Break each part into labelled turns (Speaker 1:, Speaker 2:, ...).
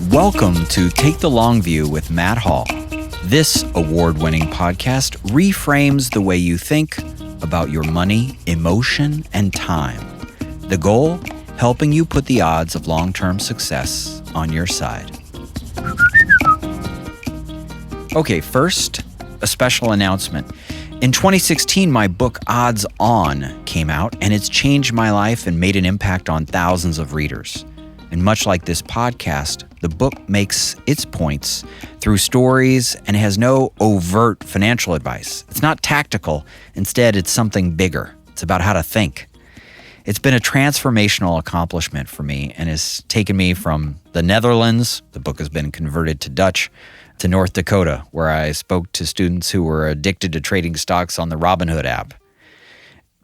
Speaker 1: Welcome to Take the Long View with Matt Hall. This award-winning podcast reframes the way you think about your money, emotion, and time. The goal? Helping you put the odds of long-term success on your side. Okay, first, a special announcement. In 2016, my book Odds On came out, and it's changed my life and made an impact on thousands of readers. And much like this podcast, the book makes its points through stories and has no overt financial advice. It's not tactical. Instead, it's something bigger. It's about how to think. It's been a transformational accomplishment for me and has taken me from the Netherlands, the book has been converted to Dutch, to North Dakota, where I spoke to students who were addicted to trading stocks on the Robinhood app.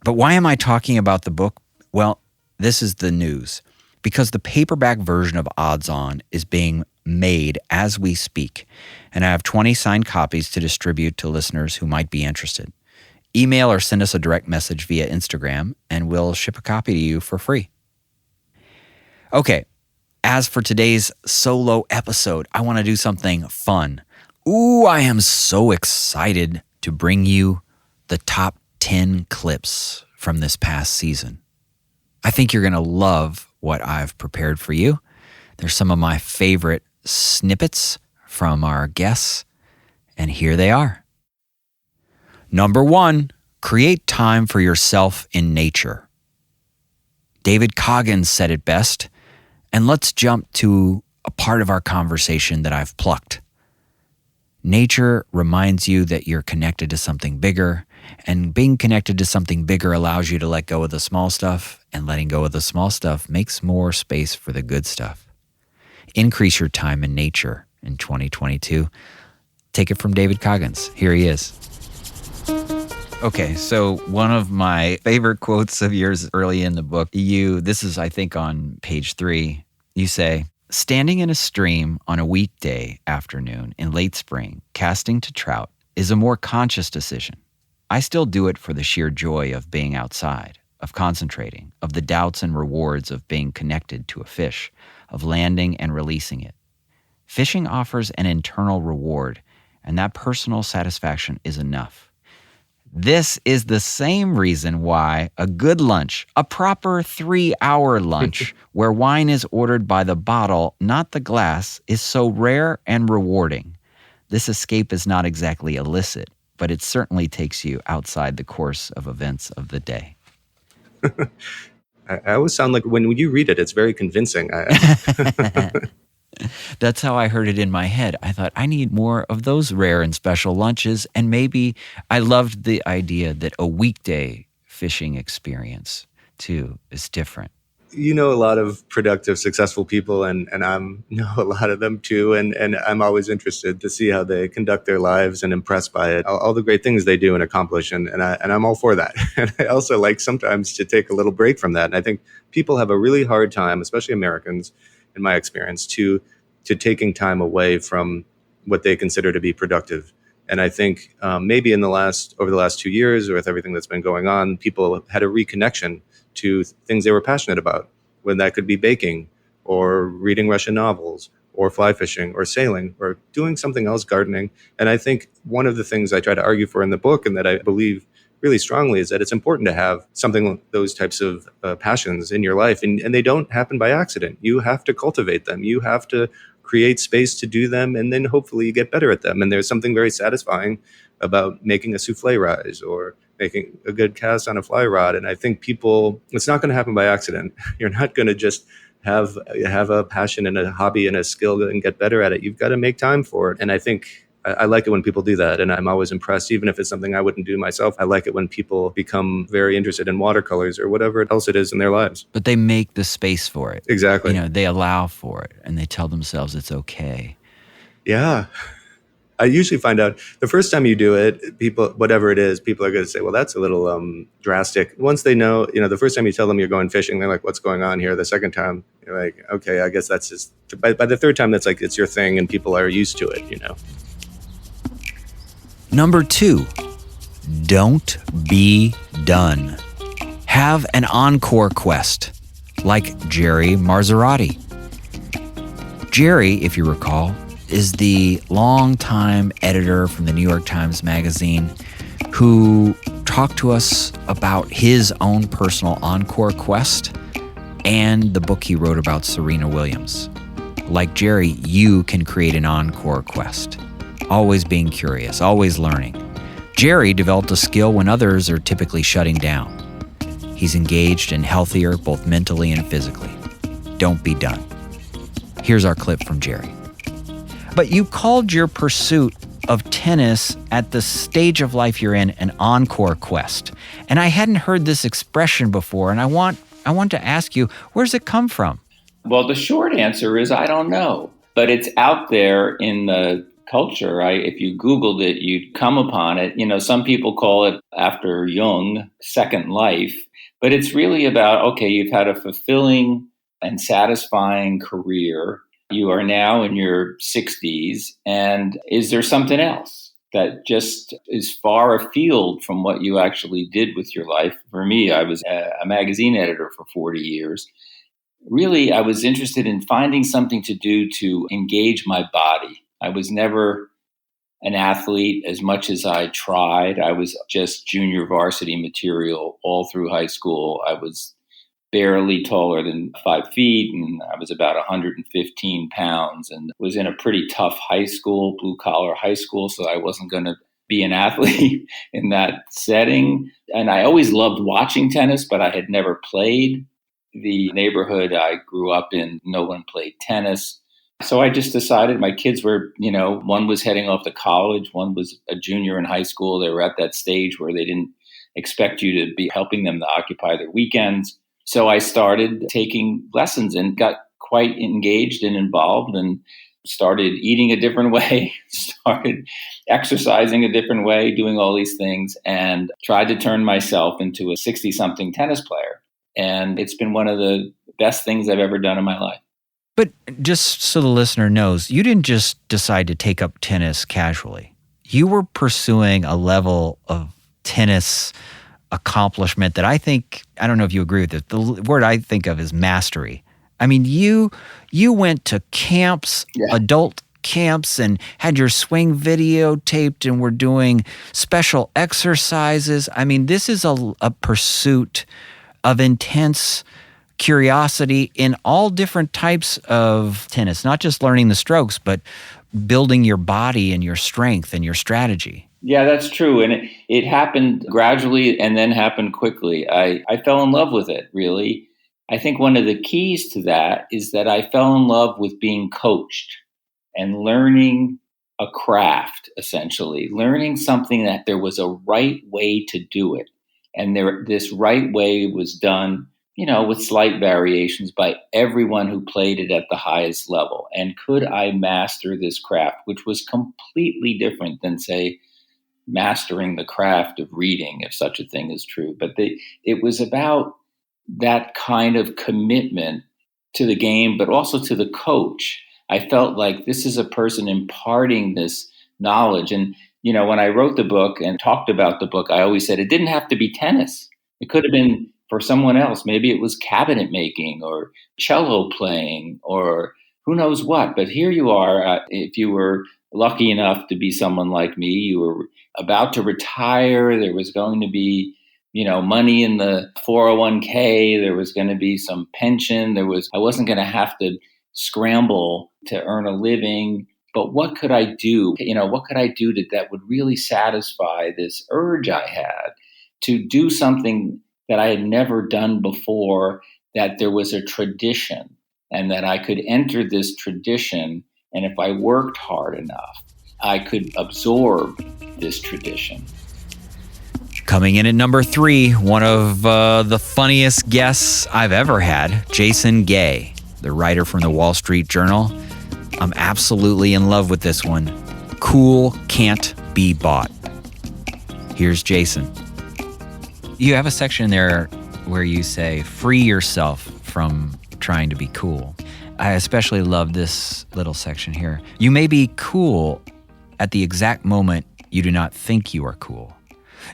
Speaker 1: But why am I talking about the book? Well, this is the news. Because the paperback version of Odds On is being made as we speak, and I have 20 signed copies to distribute to listeners who might be interested. Email or send us a direct message via Instagram, and we'll ship a copy to you for free. Okay. As for today's solo episode, I want to do something fun. I am so excited to bring you the top 10 clips from this past season. I think you're going to love what I've prepared for you. There's some of my favorite snippets from our guests, and here they are. Number 1, create time for yourself in nature. David Coggins said it best. And let's jump to a part of our conversation that I've plucked. Nature reminds you that you're connected to something bigger, and being connected to something bigger allows you to let go of the small stuff, and letting go of the small stuff makes more space for the good stuff. Increase your time in nature in 2022. Take it from David Coggins. Here he is. Okay, so one of my favorite quotes of yours early in the book, this is I think on page 3, you say, standing in a stream on a weekday afternoon in late spring, casting to trout, is a more conscious decision. I still do it for the sheer joy of being outside, of concentrating, of the doubts and rewards of being connected to a fish, of landing and releasing it. Fishing offers an internal reward, and that personal satisfaction is enough. This is the same reason why a good lunch, a proper 3-hour lunch where wine is ordered by the bottle, not the glass, is so rare and rewarding. This escape is not exactly illicit, but it certainly takes you outside the course of events of the day.
Speaker 2: I always sound like when you read it, it's very convincing.
Speaker 1: That's how I heard it in my head. I thought, I need more of those rare and special lunches. And maybe I loved the idea that a weekday fishing experience, too, is different.
Speaker 2: You know a lot of productive, successful people, and I know a lot of them, too. And I'm always interested to see how they conduct their lives and impressed by it, all the great things they do and accomplish. And I'm all for that. And I also like sometimes to take a little break from that. And I think people have a really hard time, especially Americans, in my experience, to taking time away from what they consider to be productive. And I think maybe over the last 2 years, or with everything that's been going on, people had a reconnection to things they were passionate about, when that could be baking or reading Russian novels or fly fishing or sailing or doing something else, gardening. And I think one of the things I try to argue for in the book, and that I believe really strongly, is that it's important to have something, those types of passions in your life. And they don't happen by accident. You have to cultivate them. You have to create space to do them, and then hopefully you get better at them. And there's something very satisfying about making a souffle rise or making a good cast on a fly rod. And I think it's not going to happen by accident. You're not going to just have a passion and a hobby and a skill and get better at it. You've got to make time for it. And I think I like it when people do that, and I'm always impressed, even if it's something I wouldn't do myself. I like it when people become very interested in watercolors or whatever else it is in their lives.
Speaker 1: But they make the space for it.
Speaker 2: Exactly.
Speaker 1: They allow for it, and they tell themselves it's okay.
Speaker 2: Yeah. I usually find out the first time you do it, people, whatever it is, people are going to say, well, that's a little drastic. Once they know, the first time you tell them you're going fishing, they're like, what's going on here? The second time, you're like, okay, I guess that's just, by the third time, that's like, it's your thing, and people are used to it,
Speaker 1: Number 2, don't be done. Have an encore quest. like Jerry Marzorati. Jerry, if you recall, is the longtime editor from the New York Times Magazine who talked to us about his own personal encore quest and the book he wrote about Serena Williams. Like Jerry, you can create an encore quest, always being curious, always learning. Jerry developed a skill when others are typically shutting down. He's engaged and healthier both mentally and physically. Don't be done. Here's our clip from Jerry. But you called your pursuit of tennis at the stage of life you're in an encore quest. And I hadn't heard this expression before, and I want to ask you, where's it come from?
Speaker 3: Well, the short answer is I don't know, but it's out there in the culture. If you Googled it, you'd come upon it. Some people call it, after Jung, second life, but it's really about, okay, you've had a fulfilling and satisfying career. You are now in your 60s, and is there something else that just is far afield from what you actually did with your life? For me, I was a magazine editor for 40 years. Really, I was interested in finding something to do to engage my body. I was never an athlete as much as I tried. I was just junior varsity material all through high school. I was barely taller than 5 feet, and I was about 115 pounds, and was in a pretty tough high school, blue-collar high school, so I wasn't going to be an athlete in that setting. And I always loved watching tennis, but I had never played. The neighborhood I grew up in, no one played tennis. So I just decided my kids were, one was heading off to college, one was a junior in high school. They were at that stage where they didn't expect you to be helping them to occupy their weekends. So I started taking lessons and got quite engaged and involved, and started eating a different way, started exercising a different way, doing all these things, and tried to turn myself into a 60-something tennis player. And it's been one of the best things I've ever done in my life.
Speaker 1: But just so the listener knows, you didn't just decide to take up tennis casually. You were pursuing a level of tennis accomplishment that I don't know if you agree with this, the word I think of is mastery. I mean, you went to camps, adult camps, and had your swing videotaped, and were doing special exercises. I mean, this is a pursuit of intense curiosity in all different types of tennis, not just learning the strokes, but building your body and your strength and your strategy.
Speaker 3: Yeah, that's true. And it happened gradually and then happened quickly. I fell in love with it, really. I think one of the keys to that is that I fell in love with being coached and learning a craft, essentially, learning something that there was a right way to do it. And this right way was done, with slight variations by everyone who played it at the highest level. And could I master this craft, which was completely different than, say, mastering the craft of reading, if such a thing is true. But it was about that kind of commitment to the game, but also to the coach. I felt like this is a person imparting this knowledge. And, when I wrote the book and talked about the book, I always said it didn't have to be tennis. It could have been for someone else. Maybe it was cabinet making or cello playing or who knows what. But here you are, if you were lucky enough to be someone like me, you were about to retire. There was going to be, money in the 401k. There was going to be some pension. I wasn't going to have to scramble to earn a living. But what could I do? What could I do that would really satisfy this urge I had to do something that I had never done before, that there was a tradition and that I could enter this tradition. And if I worked hard enough, I could absorb this tradition.
Speaker 1: Coming in at number 3, one of the funniest guests I've ever had, Jason Gay, the writer from the Wall Street Journal. I'm absolutely in love with this one. Cool can't be bought. Here's Jason. You have a section there where you say, free yourself from trying to be cool. I especially love this little section here. You may be cool at the exact moment you do not think you are cool.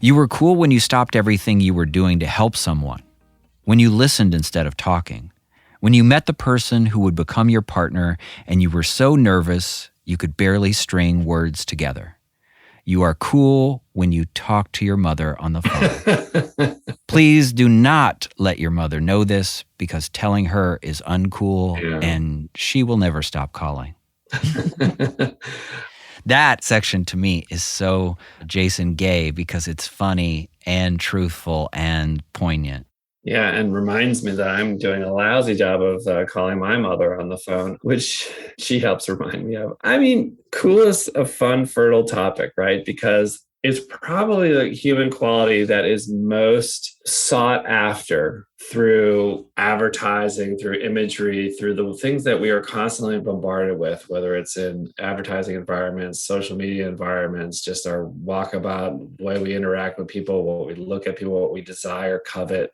Speaker 1: You were cool when you stopped everything you were doing to help someone, when you listened instead of talking, When you met the person who would become your partner and you were so nervous you could barely string words together. You are cool when you talk to your mother on the phone. Please do not let your mother know this because telling her is uncool and she will never stop calling. That section to me is so Jason Gay because it's funny and truthful and poignant.
Speaker 4: Yeah, and reminds me that I'm doing a lousy job of calling my mother on the phone, which she helps remind me of. I mean, cool is a fun, fertile topic, right? Because it's probably the human quality that is most sought after through advertising, through imagery, through the things that we are constantly bombarded with, whether it's in advertising environments, social media environments, just our walkabout, the way we interact with people, what we look at people, what we desire, covet,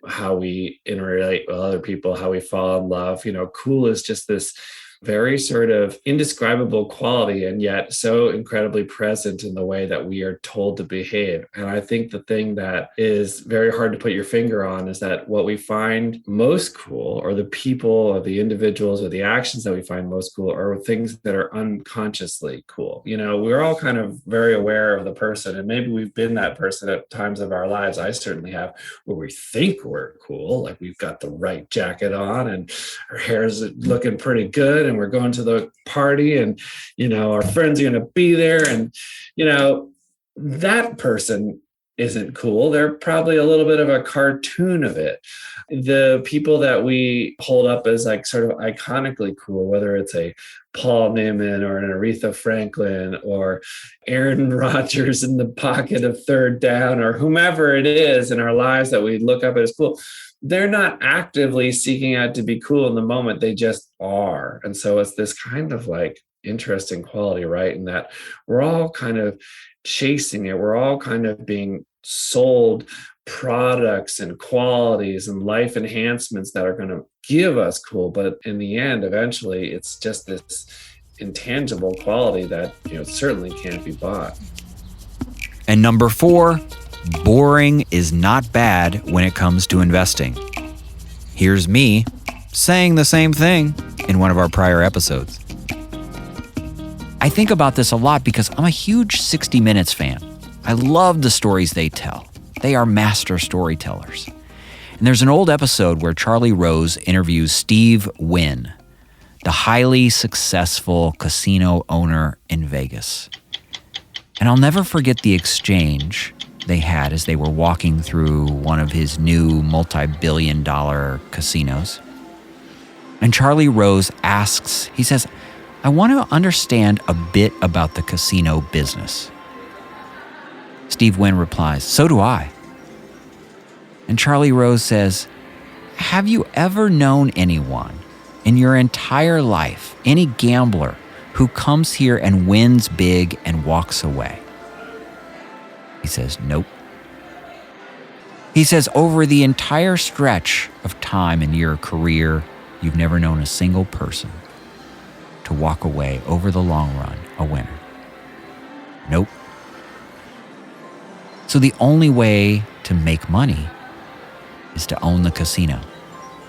Speaker 4: how we interrelate with other people, how we fall in love. Cool is just this very sort of indescribable quality, and yet so incredibly present in the way that we are told to behave. And I think the thing that is very hard to put your finger on is that what we find most cool, or the people or the individuals or the actions that we find most cool, are things that are unconsciously cool. We're all kind of very aware of the person, and maybe we've been that person at times of our lives. I certainly have, where we think we're cool, like we've got the right jacket on and our hair's looking pretty good, and we're going to the party, and our friends are going to be there, and that person isn't cool. They're probably a little bit of a cartoon of it. The people that we hold up as like sort of iconically cool, whether it's a Paul Newman or an Aretha Franklin or Aaron Rodgers in the pocket of third down, or whomever it is in our lives that we look up as cool, they're not actively seeking out to be cool in the moment. They just are. And so it's this kind of like interesting quality, right? In that we're all kind of chasing it. We're all kind of being sold products and qualities and life enhancements that are going to give us cool. But in the end, eventually, it's just this intangible quality that certainly can't be bought.
Speaker 1: And number 4, boring is not bad when it comes to investing. Here's me saying the same thing in one of our prior episodes. I think about this a lot because I'm a huge 60 Minutes fan. I love the stories they tell. They are master storytellers. And there's an old episode where Charlie Rose interviews Steve Wynn, the highly successful casino owner in Vegas. And I'll never forget the exchange they had as they were walking through one of his new multi-billion-dollar casinos. And Charlie Rose asks, he says, "I want to understand a bit about the casino business." Steve Wynn replies, "So do I." And Charlie Rose says, "Have you ever known anyone in your entire life, any gambler, who comes here and wins big and walks away?" He says, "Nope." He says, "Over the entire stretch of time in your career, you've never known a single person to walk away over the long run a winner." Nope. So the only way to make money is to own the casino,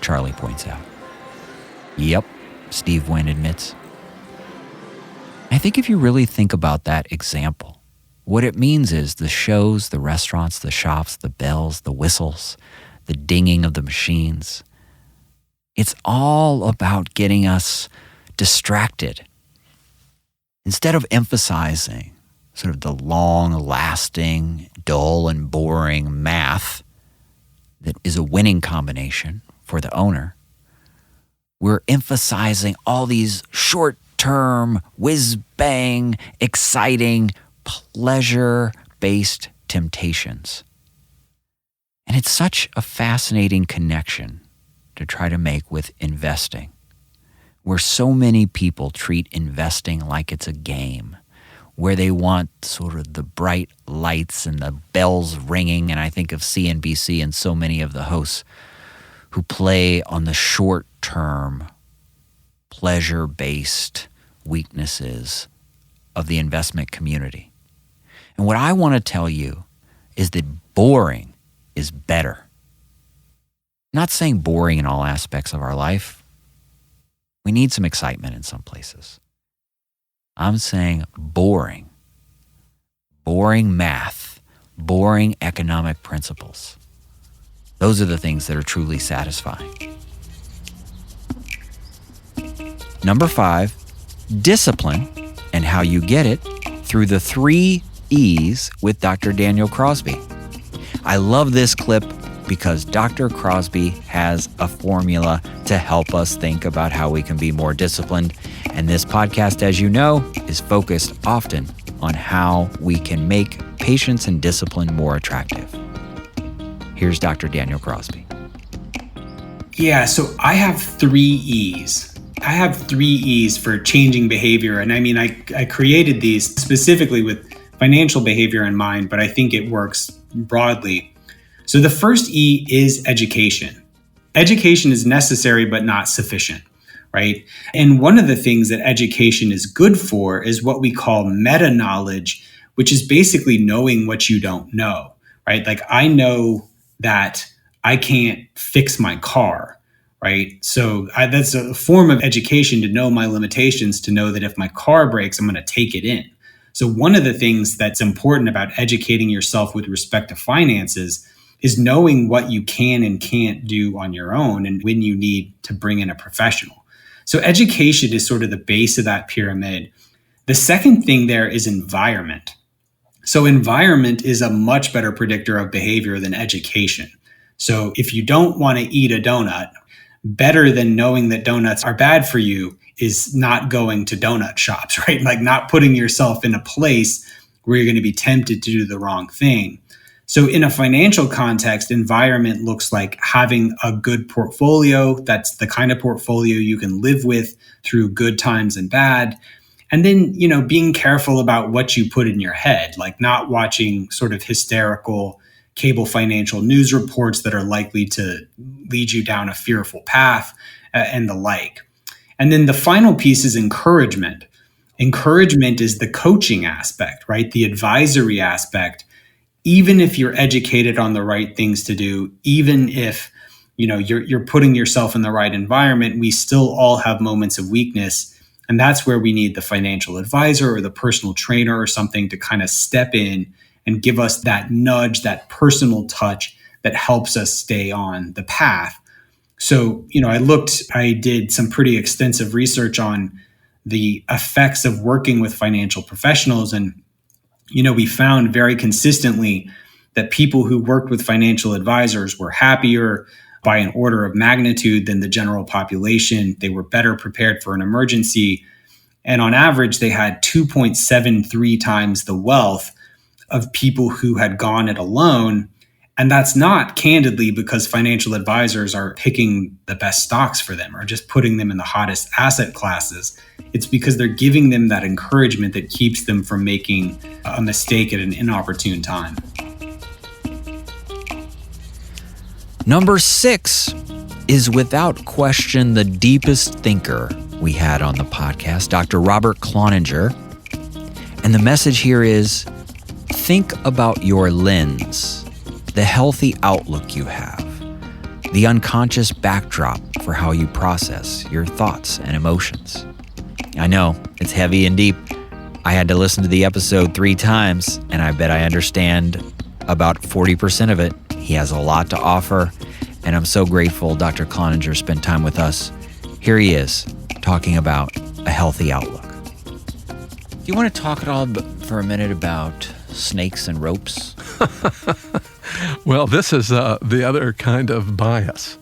Speaker 1: Charlie points out. Yep, Steve Wynn admits. I think if you really think about that example, what it means is the shows, the restaurants, the shops, the bells, the whistles, the dinging of the machines, it's all about getting us distracted. Instead of emphasizing sort of the long-lasting, dull and boring math that is a winning combination for the owner, we're emphasizing all these short-term, whiz-bang, exciting, pleasure-based temptations. And it's such a fascinating connection to try to make with investing, where so many people treat investing like it's a game, where they want sort of the bright lights and the bells ringing. And I think of CNBC and so many of the hosts who play on the short-term, pleasure-based weaknesses of the investment community. And what I want to tell you is that boring is better. not saying boring in all aspects of our life. We need some excitement in some places. I'm saying boring. Boring math. Boring economic principles. Those are the things that are truly satisfying. Number 5, discipline and how you get it through the 3 E's with Dr. Daniel Crosby. I love this clip because Dr. Crosby has a formula to help us think about how we can be more disciplined. And this podcast, as you know, is focused often on how we can make patience and discipline more attractive. Here's Dr. Daniel Crosby.
Speaker 5: Yeah, so I have 3 E's. I have 3 E's for changing behavior. And I mean, I created these specifically with financial behavior in mind, but I think it works broadly. So the first E is education. Education is necessary, but not sufficient, right? And one of the things that education is good for is what we call meta knowledge, which is basically knowing what you don't know, right? Like I know that I can't fix my car, right? So that's a form of education to know my limitations, to know that if my car breaks, I'm going to take it in. So one of the things that's important about educating yourself with respect to finances is knowing what you can and can't do on your own and when you need to bring in a professional. So education is sort of the base of that pyramid. The second thing there is environment. So environment is a much better predictor of behavior than education. So if you don't want to eat a donut, better than knowing that donuts are bad for you is not going to donut shops, right? Like not putting yourself in a place where you're going to be tempted to do the wrong thing. So in a financial context, environment looks like having a good portfolio. That's the kind of portfolio you can live with through good times and bad. And then, being careful about what you put in your head, like not watching sort of hysterical cable financial news reports that are likely to lead you down a fearful path and the like. And then the final piece is encouragement. Encouragement is the coaching aspect, right? The advisory aspect. Even if you're educated on the right things to do, even if you're putting yourself in the right environment, we still all have moments of weakness. And that's where we need the financial advisor or the personal trainer or something to kind of step in and give us that nudge, that personal touch that helps us stay on the path. So, I did some pretty extensive research on the effects of working with financial professionals. And we found very consistently that people who worked with financial advisors were happier by an order of magnitude than the general population. They were better prepared for an emergency. And on average, they had 2.73 times the wealth of people who had gone it alone. And that's not candidly because financial advisors are picking the best stocks for them or just putting them in the hottest asset classes. It's because they're giving them that encouragement that keeps them from making a mistake at an inopportune time.
Speaker 1: Number 6 is without question the deepest thinker we had on the podcast, Dr. Robert Cloninger. And the message here is, think about your lens, the healthy outlook you have, the unconscious backdrop for how you process your thoughts and emotions. I know, it's heavy and deep. I had to listen to the episode 3 times, and I bet I understand about 40% of it. He has a lot to offer, and I'm so grateful Dr. Cloninger spent time with us. Here he is, talking about a healthy outlook. Do you want to talk at all for a minute about snakes and ropes?
Speaker 6: Well, this is the other kind of bias.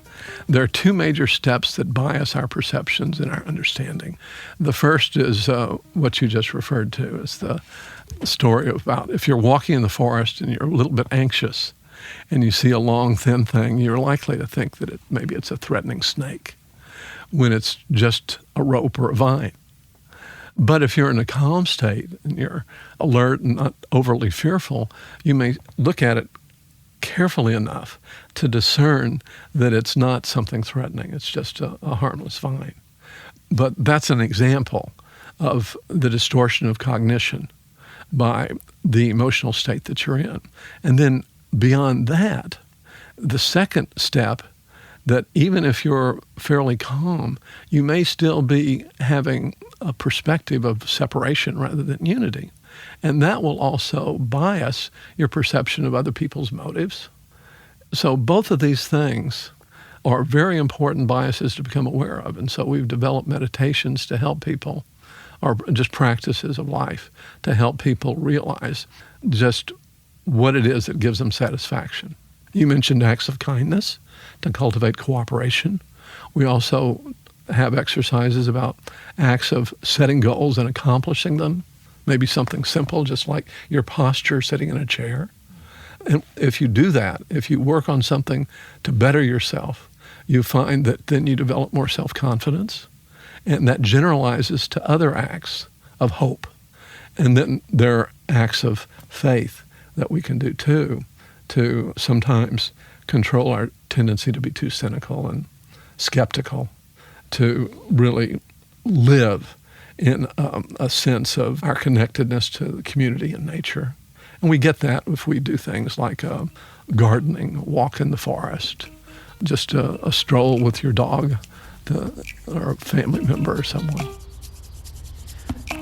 Speaker 6: There are 2 major steps that bias our perceptions and our understanding. The first is what you just referred to as the story about if you're walking in the forest and you're a little bit anxious and you see a long, thin thing, you're likely to think that maybe it's a threatening snake when it's just a rope or a vine. But if you're in a calm state and you're alert and not overly fearful, you may look at it carefully enough to discern that it's not something threatening. It's just a harmless vine. But that's an example of the distortion of cognition by the emotional state that you're in. And then beyond that, the second step that even if you're fairly calm, you may still be having a perspective of separation rather than unity. And that will also bias your perception of other people's motives. So both of these things are very important biases to become aware of. And so we've developed meditations to help people, or just practices of life to help people realize just what it is that gives them satisfaction. You mentioned acts of kindness to cultivate cooperation. We also have exercises about acts of setting goals and accomplishing them. Maybe something simple, just like your posture sitting in a chair. And if you do that, if you work on something to better yourself, you find that then you develop more self-confidence, and that generalizes to other acts of hope. And then there are acts of faith that we can do too, to sometimes control our tendency to be too cynical and skeptical, to really live in a sense of our connectedness to the community and nature. And we get that if we do things like gardening, a walk in the forest, just a stroll with your dog or a family member or someone.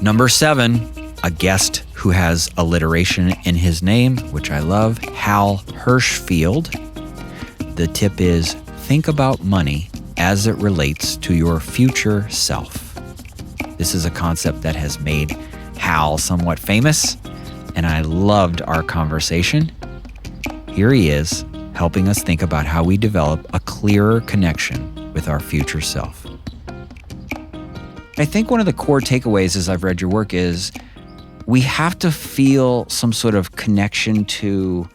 Speaker 1: Number 7, a guest who has alliteration in his name, which I love, Hal Hershfield. The tip is, think about money as it relates to your future self. This is a concept that has made Hal somewhat famous, and I loved our conversation. Here he is, helping us think about how we develop a clearer connection with our future self. I think one of the core takeaways as I've read your work is we have to feel some sort of connection to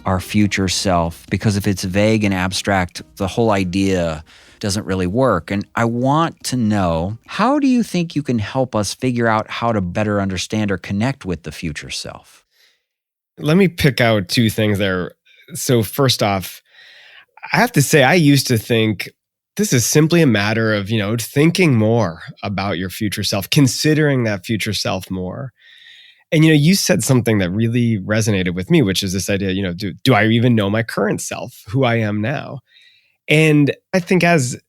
Speaker 1: our future self, because if it's vague and abstract, the whole idea doesn't really work. And I want to know, how do you think you can help us figure out how to better understand or connect with the future self?
Speaker 7: Let me pick out 2 things there. So first off, I have to say, I used to think this is simply a matter of, thinking more about your future self, considering that future self more. And, you said something that really resonated with me, which is this idea, do I even know my current self, who I am now? And I think as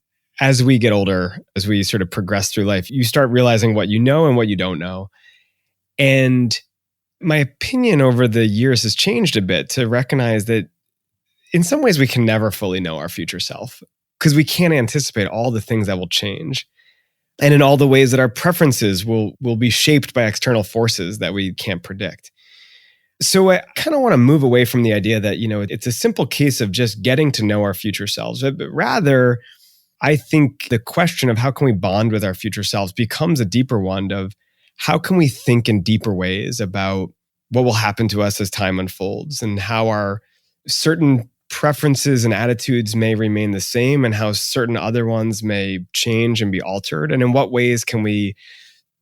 Speaker 7: we get older, as we sort of progress through life, you start realizing what you know and what you don't know. And my opinion over the years has changed a bit to recognize that in some ways we can never fully know our future self, because we can't anticipate all the things that will change, and in all the ways that our preferences will be shaped by external forces that we can't predict. So I kind of want to move away from the idea that, it's a simple case of just getting to know our future selves, but rather, I think the question of how can we bond with our future selves becomes a deeper one of how can we think in deeper ways about what will happen to us as time unfolds, and how our certain preferences and attitudes may remain the same, and how certain other ones may change and be altered. And in what ways can we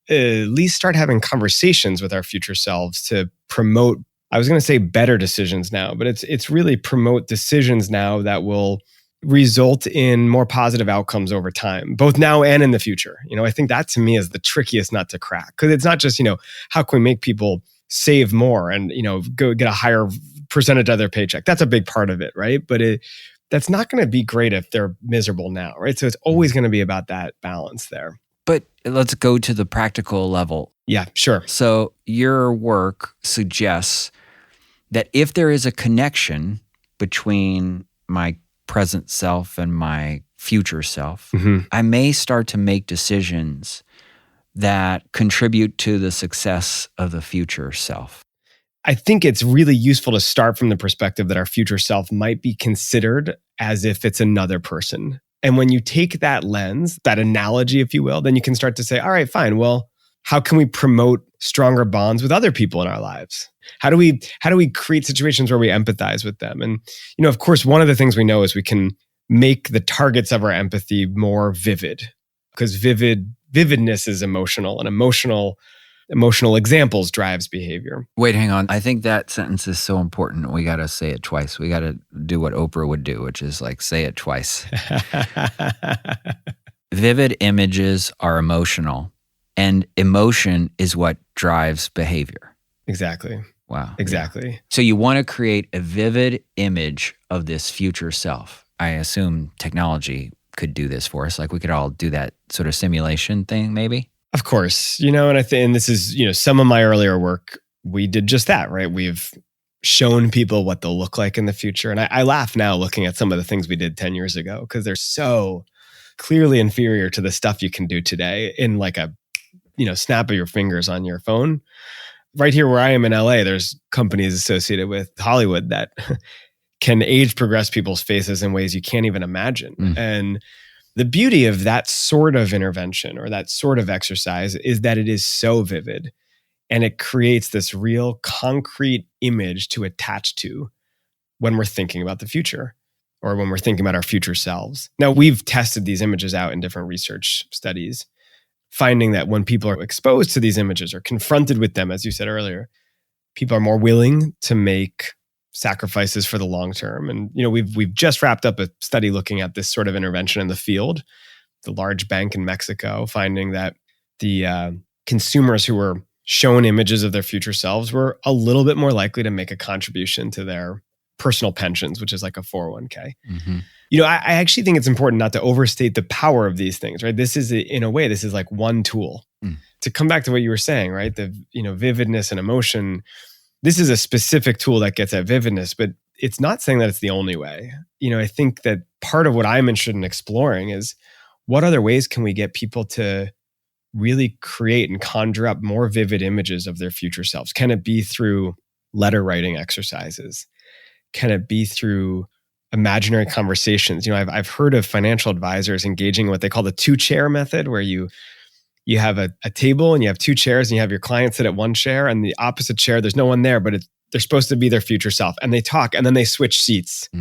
Speaker 7: at least start having conversations with our future selves to promote, I was going to say better decisions now, but it's really promote decisions now that will result in more positive outcomes over time, both now and in the future. I think that to me is the trickiest nut to crack, because it's not just, how can we make people save more and, go get a higher percentage of their paycheck. That's a big part of it, right? But that's not going to be great if they're miserable now, right? So it's always going to be about that balance there.
Speaker 1: But let's go to the practical level.
Speaker 7: Yeah, sure.
Speaker 1: So your work suggests that if there is a connection between my present self and my future self, I may start to make decisions that contribute to the success of the future self.
Speaker 7: I think it's really useful to start from the perspective that our future self might be considered as if it's another person. And when you take that lens, that analogy, if you will, then you can start to say, all right, fine. Well, how can we promote stronger bonds with other people in our lives? How do we create situations where we empathize with them? And, of course, one of the things we know is we can make the targets of our empathy more vivid, because vividness is emotional, and emotional examples drives behavior.
Speaker 1: Wait, hang on. I think that sentence is so important. We got to say it twice. We got to do what Oprah would do, which is like say it twice. Vivid images are emotional, and emotion is what drives behavior.
Speaker 7: Exactly.
Speaker 1: Wow.
Speaker 7: Exactly.
Speaker 1: So you want to create a vivid image of this future self. I assume technology could do this for us. Like we could all do that sort of simulation thing, maybe.
Speaker 7: Of course, and I think, and this is, some of my earlier work, we did just that, right? We've shown people what they'll look like in the future. And I laugh now looking at some of the things we did 10 years ago, because they're so clearly inferior to the stuff you can do today in like a, snap of your fingers on your phone. Right here where I am in LA, there's companies associated with Hollywood that can age progress people's faces in ways you can't even imagine. And the beauty of that sort of intervention or that sort of exercise is that it is so vivid and it creates this real concrete image to attach to when we're thinking about the future or when we're thinking about our future selves. Now, we've tested these images out in different research studies, finding that when people are exposed to these images or confronted with them, as you said earlier, people are more willing to make sacrifices for the long term. And we've just wrapped up a study looking at this sort of intervention in the field. The large bank in Mexico finding that the consumers who were shown images of their future selves were a little bit more likely to make a contribution to their personal pensions, which is like a 401k. I actually think it's important not to overstate the power of these things, right? This is, in a way, this is like one tool. To come back to what you were saying, right? The vividness and emotion. This is a specific tool that gets at vividness, but it's not saying that it's the only way. I think that part of what I'm interested in exploring is what other ways can we get people to really create and conjure up more vivid images of their future selves? Can it be through letter writing exercises? Can it be through imaginary conversations? I've heard of financial advisors engaging in what they call the 2-chair method, where you have a table and you have 2 chairs and you have your client sit at one chair, and the opposite chair, there's no one there, but they're supposed to be their future self. And they talk and then they switch seats.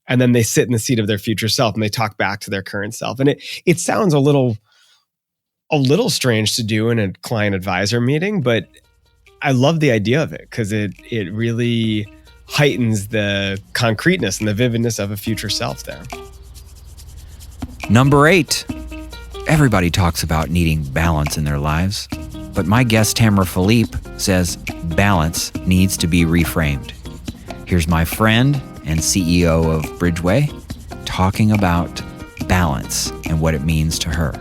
Speaker 7: And then they sit in the seat of their future self and they talk back to their current self. And it sounds a little strange to do in a client advisor meeting, but I love the idea of it because it really heightens the concreteness and the vividness of a future self there.
Speaker 1: Number 8. Everybody talks about needing balance in their lives, but my guest Tamara Philippe says balance needs to be reframed. Here's my friend and CEO of Bridgeway talking about balance and what it means to her.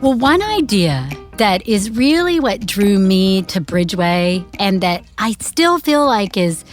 Speaker 8: Well, one idea that is really what drew me to Bridgeway, and that I still feel like is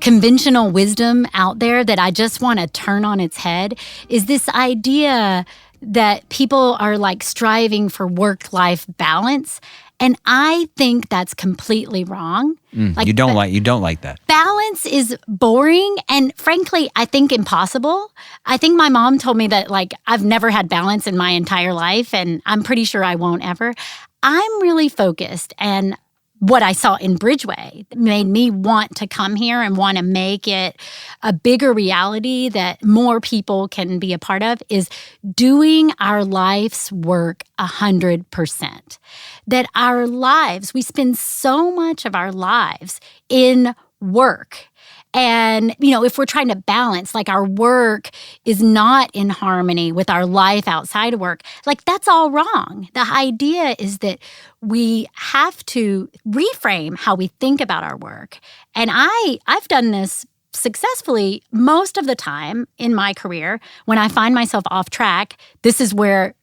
Speaker 8: conventional wisdom out there that I just want to turn on its head, is this idea that people are like striving for work-life balance. And I think that's completely wrong.
Speaker 1: You don't like that.
Speaker 8: Balance is boring and frankly, I think impossible. I think my mom told me that I've never had balance in my entire life, and I'm pretty sure I won't ever. I'm really focused, and what I saw in Bridgeway made me want to come here and want to make it a bigger reality that more people can be a part of, is doing our life's work 100%. That our lives, we spend so much of our lives in work. And, if we're trying to balance, our work is not in harmony with our life outside of work, that's all wrong. The idea is that we have to reframe how we think about our work. And I've done this successfully most of the time in my career. When I find myself off track, this is where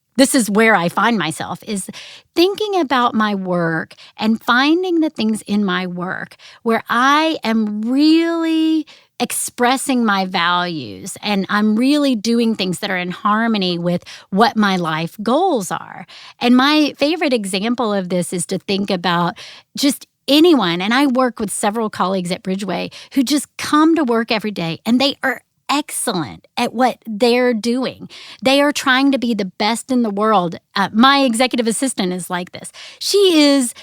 Speaker 8: I find myself, is thinking about my work and finding the things in my work where I am really expressing my values and I'm really doing things that are in harmony with what my life goals are. And my favorite example of this is to think about just anyone, and I work with several colleagues at Bridgeway who just come to work every day and they are excellent at what they're doing. They are trying to be the best in the world. My executive assistant is like this. She is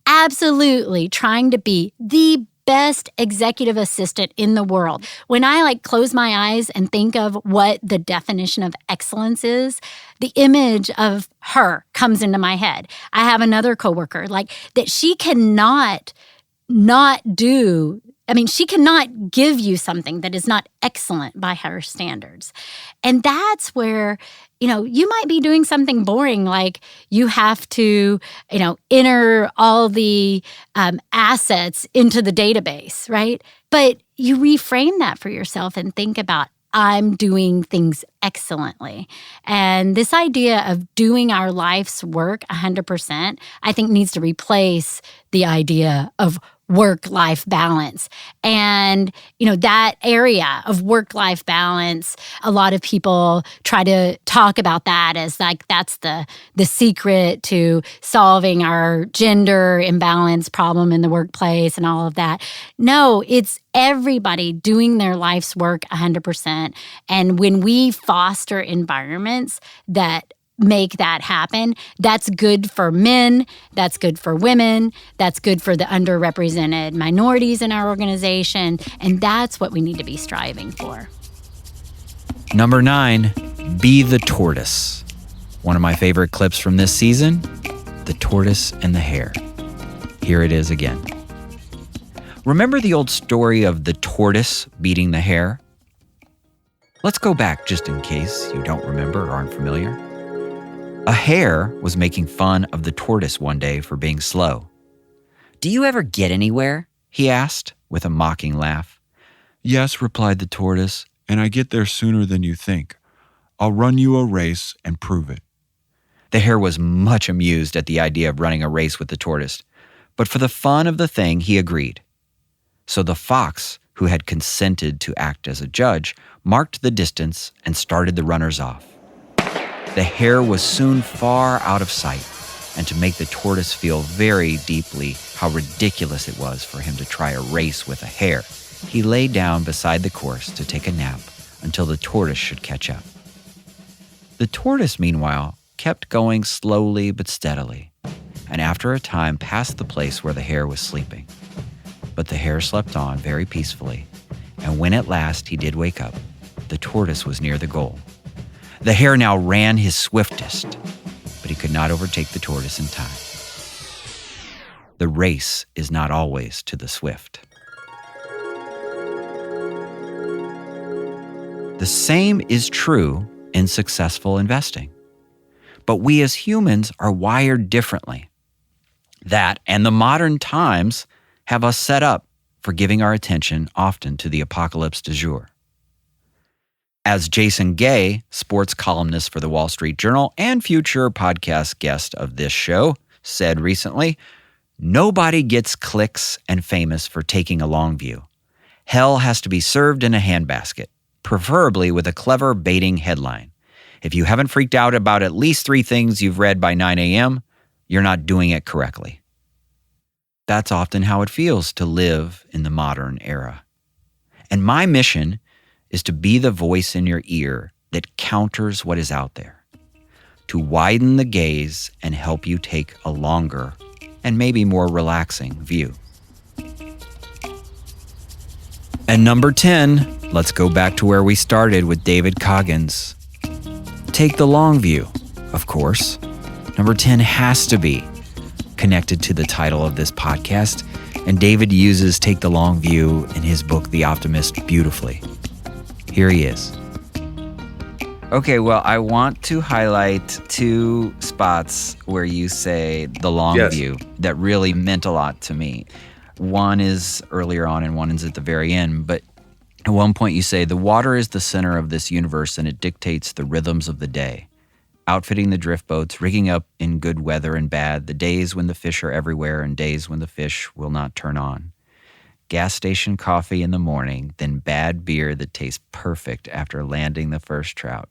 Speaker 8: absolutely trying to be the best executive assistant in the world. When I close my eyes and think of what the definition of excellence is, the image of her comes into my head. I have another coworker that she cannot do. She cannot give you something that is not excellent by her standards. And that's where, you might be doing something boring, like you have to, enter all the assets into the database, right? But you reframe that for yourself and think about, I'm doing things excellently. And this idea of doing our life's work 100%, I think needs to replace the idea of work-life balance. And, that area of work-life balance, a lot of people try to talk about that as like that's the secret to solving our gender imbalance problem in the workplace and all of that. No, it's everybody doing their life's work 100%. And when we foster environments that make that happen, that's good for men, that's good for women, that's good for the underrepresented minorities in our organization, and that's what we need to be striving for.
Speaker 1: Number 9, be the tortoise. One of my favorite clips from this season, the tortoise and the hare. Here it is again. Remember the old story of the tortoise beating the hare? Let's go back just in case you don't remember or aren't familiar. A hare was making fun of the tortoise one day for being slow. "Do you ever get anywhere?" he asked with a mocking laugh.
Speaker 9: "Yes," replied the tortoise, "and I get there sooner than you think. I'll run you a race and prove it."
Speaker 1: The hare was much amused at the idea of running a race with the tortoise, but for the fun of the thing, he agreed. So the fox, who had consented to act as a judge, marked the distance and started the runners off. The hare was soon far out of sight, and to make the tortoise feel very deeply how ridiculous it was for him to try a race with a hare, he lay down beside the course to take a nap until the tortoise should catch up. The tortoise, meanwhile, kept going slowly but steadily, and after a time passed the place where the hare was sleeping. But the hare slept on very peacefully, and when at last he did wake up, the tortoise was near the goal. The hare now ran his swiftest, but he could not overtake the tortoise in time. The race is not always to the swift. The same is true in successful investing. But we as humans are wired differently. That and the modern times have us set up for giving our attention often to the apocalypse du jour. As Jason Gay, sports columnist for the Wall Street Journal and future podcast guest of this show, said recently, "Nobody gets clicks and famous for taking a long view. Hell has to be served in a handbasket, preferably with a clever baiting headline. If you haven't freaked out about at least 3 things you've read by 9 a.m., you're not doing it correctly." That's often how it feels to live in the modern era. And my mission is to be the voice in your ear that counters what is out there, to widen the gaze and help you take a longer and maybe more relaxing view. And number 10, let's go back to where we started with David Coggins. Take the long view, of course. Number 10 has to be connected to the title of this podcast, and David uses Take the Long View in his book, The Optimist, beautifully. Here he is. Okay, well, I want to highlight 2 spots where you say the long view that really meant a lot to me. One is earlier on and one is at the very end, but at one point you say, "The water is the center of this universe and it dictates the rhythms of the day. Outfitting the drift boats, rigging up in good weather and bad, the days when the fish are everywhere and days when the fish will not turn on. Gas station coffee in the morning, then bad beer that tastes perfect after landing the first trout.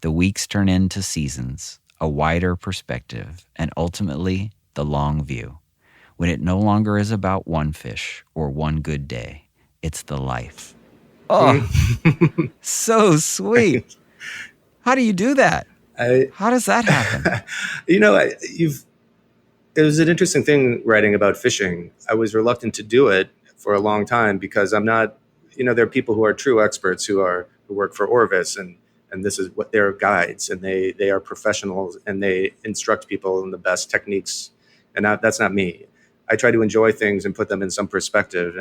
Speaker 1: The weeks turn into seasons, a wider perspective, and ultimately the long view, when it no longer is about one fish or one good day. It's the life." Oh, so sweet. How do you do that? How does that happen?
Speaker 2: It was an interesting thing writing about fishing. I was reluctant to do it for a long time because I'm not, there are people who are true experts who work for Orvis and this is what they're guides and they are professionals and they instruct people in the best techniques. And that's not me. I try to enjoy things and put them in some perspective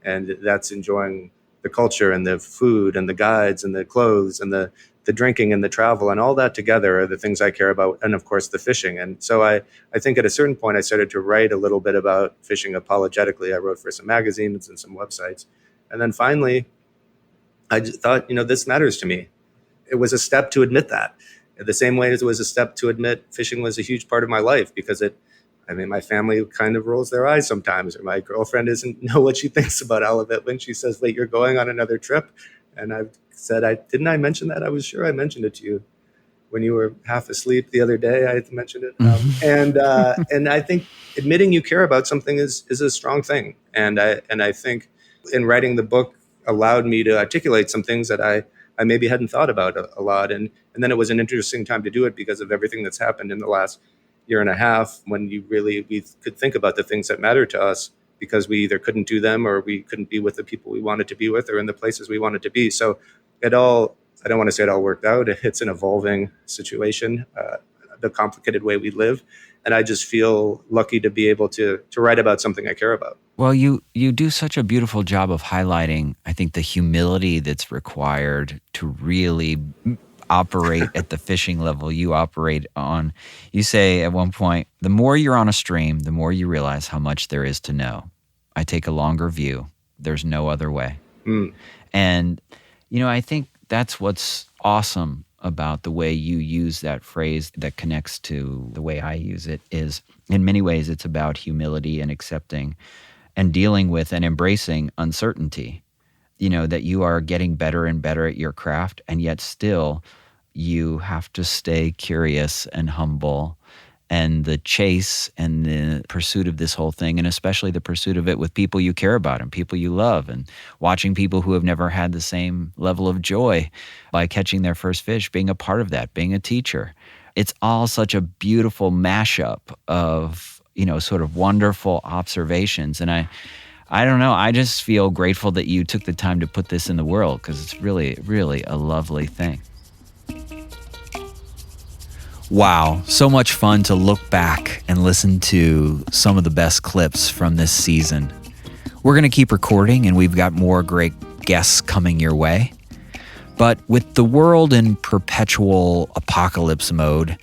Speaker 2: and that's enjoying the culture and the food and the guides and the clothes and the drinking and the travel and all that together are the things I care about. And of course the fishing. And so I think at a certain point I started to write a little bit about fishing apologetically. I wrote for some magazines and some websites. And then finally I just thought, this matters to me. It was a step to admit that. The same way as it was a step to admit fishing was a huge part of my life, because my family kind of rolls their eyes sometimes, or my girlfriend doesn't know what she thinks about all of it when she says, wait, you're going on another trip? And I've said, didn't I mention that? I was sure I mentioned it to you when you were half asleep the other day. I mentioned it. And I think admitting you care about something is a strong thing. And I think in writing the book allowed me to articulate some things that I maybe hadn't thought about a lot. And then it was an interesting time to do it because of everything that's happened in the last year and a half, when we could think about the things that matter to us, because we either couldn't do them, or we couldn't be with the people we wanted to be with, or in the places we wanted to be. So I don't want to say it all worked out. It's an evolving situation, the complicated way we live. And I just feel lucky to be able to write about something I care about.
Speaker 1: Well, you do such a beautiful job of highlighting, I think, the humility that's required to really operate at the fishing level you operate on. You say at one point, the more you're on a stream, the more you realize how much there is to know. I take a longer view. There's no other way. And, I think that's what's awesome about the way you use that phrase that connects to the way I use it, is in many ways it's about humility and accepting and dealing with and embracing uncertainty. That you are getting better and better at your craft, and yet still you have to stay curious and humble. And the chase and the pursuit of this whole thing, and especially the pursuit of it with people you care about and people you love, and watching people who have never had the same level of joy by catching their first fish, being a part of that, being a teacher. It's all such a beautiful mashup of, sort of wonderful observations. And I don't know, I just feel grateful that you took the time to put this in the world, because it's really, really a lovely thing. Wow, so much fun to look back and listen to some of the best clips from this season. We're going to keep recording, and we've got more great guests coming your way. But with the world in perpetual apocalypse mode,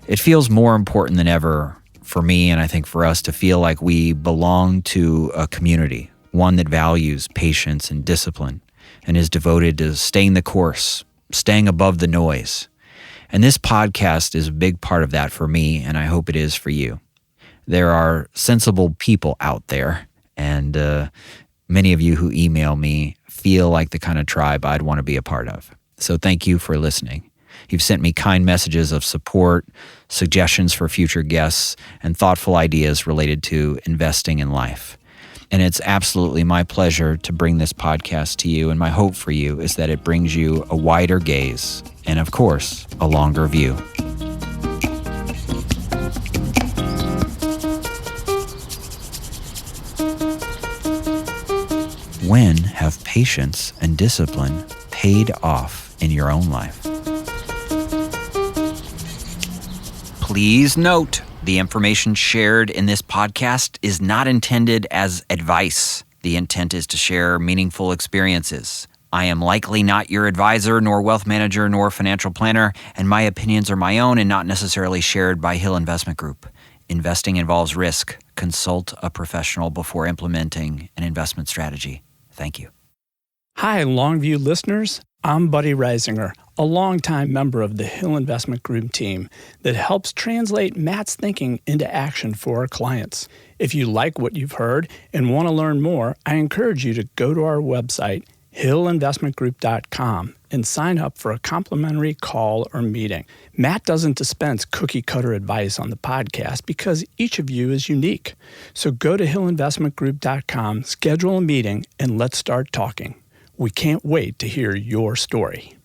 Speaker 1: it feels more important than ever for me, and I think for us, to feel like we belong to a community, one that values patience and discipline, and is devoted to staying the course, staying above the noise. And this podcast is a big part of that for me, and I hope it is for you. There are sensible people out there, and many of you who email me feel like the kind of tribe I'd want to be a part of. So thank you for listening. You've sent me kind messages of support, suggestions for future guests, and thoughtful ideas related to investing in life. And it's absolutely my pleasure to bring this podcast to you, and my hope for you is that it brings you a wider gaze and, of course, a longer view. When have patience and discipline paid off in your own life? Please note, the information shared in this podcast is not intended as advice. The intent is to share meaningful experiences. I am likely not your advisor, nor wealth manager, nor financial planner, and my opinions are my own and not necessarily shared by Hill Investment Group. Investing involves risk. Consult a professional before implementing an investment strategy. Thank you.
Speaker 10: Hi, Longview listeners. I'm Buddy Reisinger, a longtime member of the Hill Investment Group team that helps translate Matt's thinking into action for our clients. If you like what you've heard and want to learn more, I encourage you to go to our website, hillinvestmentgroup.com, and sign up for a complimentary call or meeting. Matt doesn't dispense cookie-cutter advice on the podcast because each of you is unique. So go to hillinvestmentgroup.com, schedule a meeting, and let's start talking. We can't wait to hear your story.